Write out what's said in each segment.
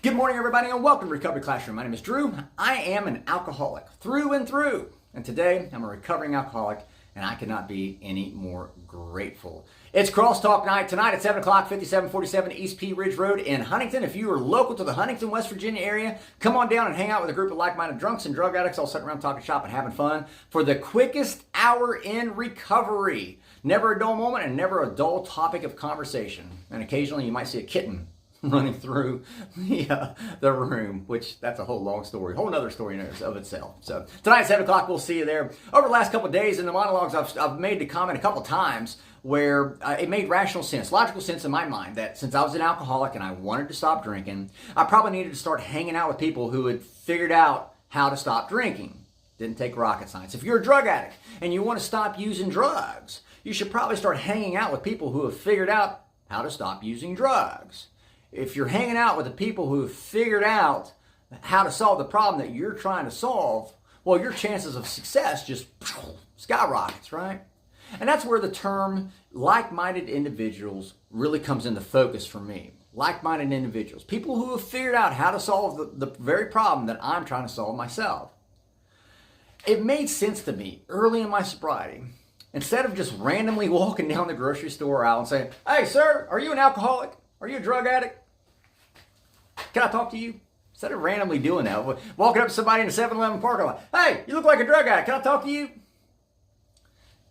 Good morning, everybody, and welcome to Recovery Classroom. My name is Drew. I am an alcoholic through and through. And today, I'm a recovering alcoholic, and I could not be any more grateful. It's Crosstalk night tonight at 7 o'clock, 5747 East Pea Ridge Road in Huntington. If you are local to the Huntington, West Virginia area, come on down and hang out with a group of like-minded drunks and drug addicts all sitting around talking shop and having fun for the quickest hour in recovery. Never a dull moment and never a dull topic of conversation. And occasionally, you might see a kitten running through the room, which that's a whole long story, whole other story in of itself. So tonight at 7 o'clock, we'll see you there. Over the last couple of days in the monologues, I've made the comment a couple times where it made rational sense, logical sense in my mind that since I was an alcoholic and I wanted to stop drinking, I probably needed to start hanging out with people who had figured out how to stop drinking. Didn't take rocket science. If you're a drug addict and you want to stop using drugs, you should probably start hanging out with people who have figured out how to stop using drugs. If you're hanging out with the people who have figured out how to solve the problem that you're trying to solve, well, your chances of success just skyrockets, right? And that's where the term like-minded individuals really comes into focus for me. Like-minded individuals, people who have figured out how to solve the very problem that I'm trying to solve myself. It made sense to me early in my sobriety. Instead of just randomly walking down the grocery store aisle and saying, "Hey, sir, are you an alcoholic? Are you a drug addict? Can I talk to you?" Instead of randomly doing that, walking up to somebody in a 7-Eleven parking lot, "Hey, you look like a drug addict. Can I talk to you?"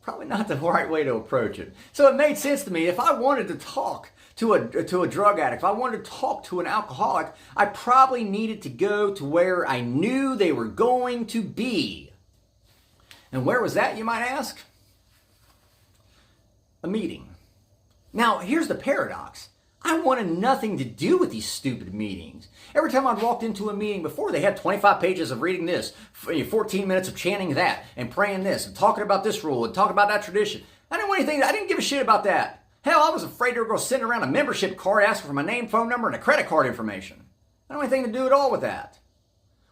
Probably not the right way to approach it. So it made sense to me. If I wanted to talk to a drug addict, if I wanted to talk to an alcoholic, I probably needed to go to where I knew they were going to be. And where was that, you might ask? A meeting. Now, here's the paradox. I wanted nothing to do with these stupid meetings. Every time I'd walked into a meeting before, they had 25 pages of reading this, 14 minutes of chanting that, and praying this, and talking about this rule, and talking about that tradition. I didn't want anything. I didn't give a shit about that. Hell, I was afraid they were going to send around a membership card asking for my name, phone number, and a credit card information. I don't want anything to do at all with that.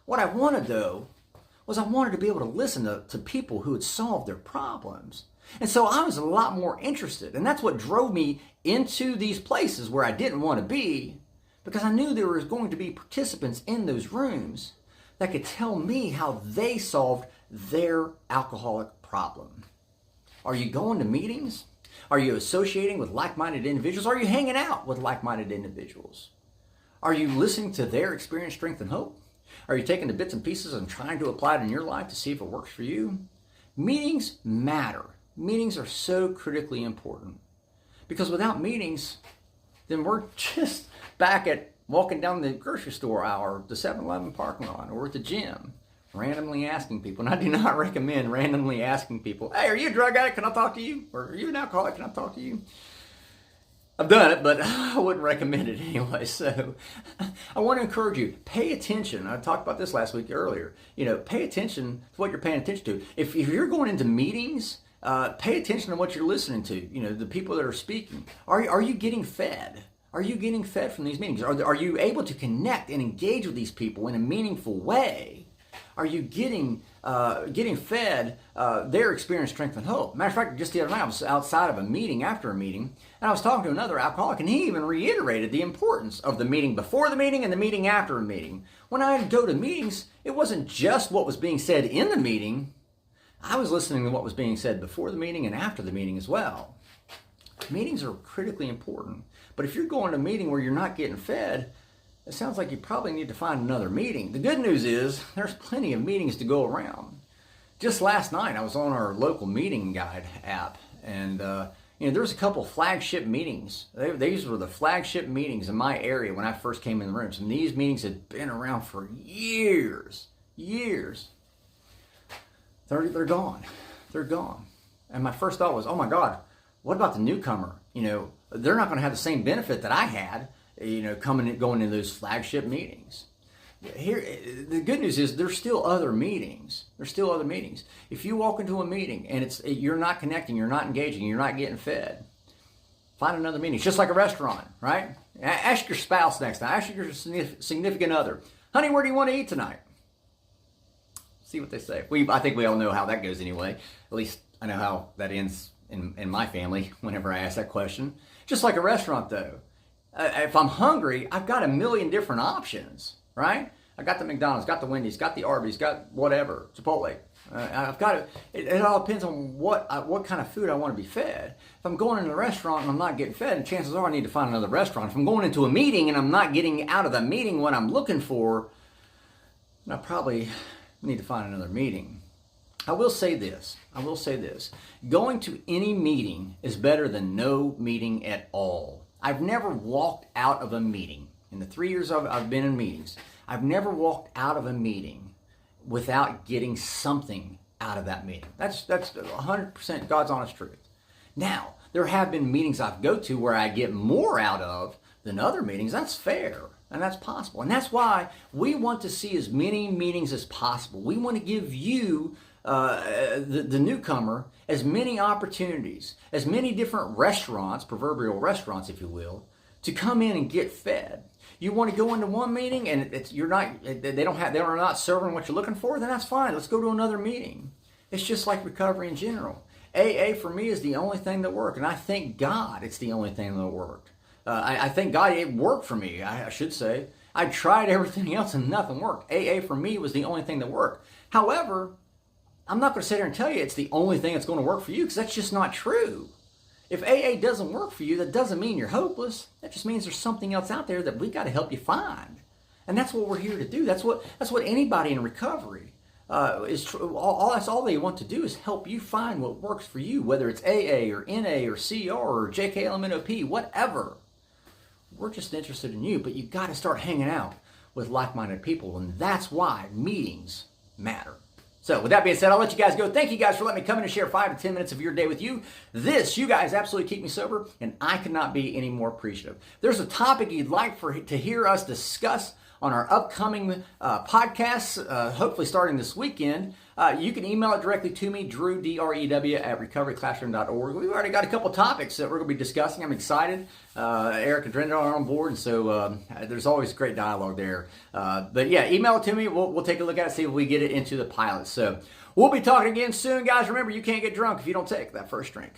What I wanted, though, was I wanted to be able to listen to people who had solved their problems. And so I was a lot more interested. And that's what drove me into these places where I didn't want to be, because I knew there was going to be participants in those rooms that could tell me how they solved their alcoholic problem. Are you going to meetings? Are you associating with like-minded individuals? Are you hanging out with like-minded individuals? Are you listening to their experience, strength, and hope? Are you taking the bits and pieces and trying to apply it in your life to see if it works for you? Meetings matter. Meetings are so critically important, because without meetings, then we're just back at walking down the grocery store aisle or the 7-Eleven parking lot or at the gym, randomly asking people. And I do not recommend randomly asking people, "Hey, are you a drug addict? Can I talk to you?" Or, "Are you an alcoholic? Can I talk to you?" I've done it, but I wouldn't recommend it anyway. So I want to encourage you, pay attention. I talked about this last week earlier. Pay attention to what you're paying attention to. If you're going into meetings, pay attention to what you're listening to, the people that are speaking. Are you getting fed? Are you getting fed from these meetings? Are you able to connect and engage with these people in a meaningful way? Are you getting fed their experience, strength, and hope? Matter of fact, just the other night, I was outside of a meeting, after a meeting, and I was talking to another alcoholic, and he even reiterated the importance of the meeting before the meeting and the meeting after a meeting. When I go to meetings, it wasn't just what was being said in the meeting. I was listening to what was being said before the meeting and after the meeting as well. Meetings are critically important. But if you're going to a meeting where you're not getting fed, it sounds like you probably need to find another meeting. The good news is there's plenty of meetings to go around. Just last night, I was on our local meeting guide app, and there was a couple flagship meetings. These were the flagship meetings in my area when I first came in the rooms. And these meetings had been around for years. They're gone. They're gone. And my first thought was, oh my God, what about the newcomer? They're not going to have the same benefit that I had, going into those flagship meetings. Here, the good news is there's still other meetings. If you walk into a meeting and you're not connecting, you're not engaging, you're not getting fed, find another meeting. It's just like a restaurant, right? Ask your spouse next time. Ask your significant other, "Honey, where do you want to eat tonight?" See what they say. I think we all know how that goes anyway. At least I know how that ends in my family whenever I ask that question. Just like a restaurant, though. If I'm hungry, I've got a million different options, right? I got the McDonald's, got the Wendy's, got the Arby's, got whatever, Chipotle. I've got it all depends on what kind of food I want to be fed. If I'm going into a restaurant and I'm not getting fed, and chances are I need to find another restaurant. If I'm going into a meeting and I'm not getting out of the meeting what I'm looking for, then I probably need to find another meeting. I will say this. Going to any meeting is better than no meeting at all. I've never walked out of a meeting. In the 3 years I've been in meetings, I've never walked out of a meeting without getting something out of that meeting. That's 100% God's honest truth. Now, there have been meetings I've go to where I get more out of than other meetings. That's fair, and that's possible. And that's why we want to see as many meetings as possible. We want to give you, the newcomer, as many opportunities, as many different restaurants, proverbial restaurants, if you will, to come in and get fed. You want to go into one meeting and they're not serving what you're looking for, then that's fine. Let's go to another meeting. It's just like recovery in general. AA for me is the only thing that worked, and I thank God it's the only thing that worked. I thank God it worked for me, I should say. I tried everything else and nothing worked. AA for me was the only thing that worked. However, I'm not going to sit here and tell you it's the only thing that's going to work for you, because that's just not true. If AA doesn't work for you, that doesn't mean you're hopeless. That just means there's something else out there that we got to help you find. And that's what we're here to do. That's what anybody in recovery that's all they want to do is help you find what works for you, whether it's AA or NA or CR or JKLMNOP, whatever. We're just interested in you, but you've got to start hanging out with like-minded people, and that's why meetings matter. So with that being said, I'll let you guys go. Thank you guys for letting me come in and share 5 to 10 minutes of your day with you. You guys absolutely keep me sober, and I could not be any more appreciative. If there's a topic you'd like to hear us discuss on our upcoming podcasts, hopefully starting this weekend, you can email it directly to me, Drew, D-R-E-W, at recoveryclassroom.org. We've already got a couple topics that we're going to be discussing. I'm excited. Eric and Brenda are on board, and so there's always great dialogue there. But yeah, email it to me. We'll take a look at it, see if we get it into the pilot. So we'll be talking again soon, guys. Remember, you can't get drunk if you don't take that first drink.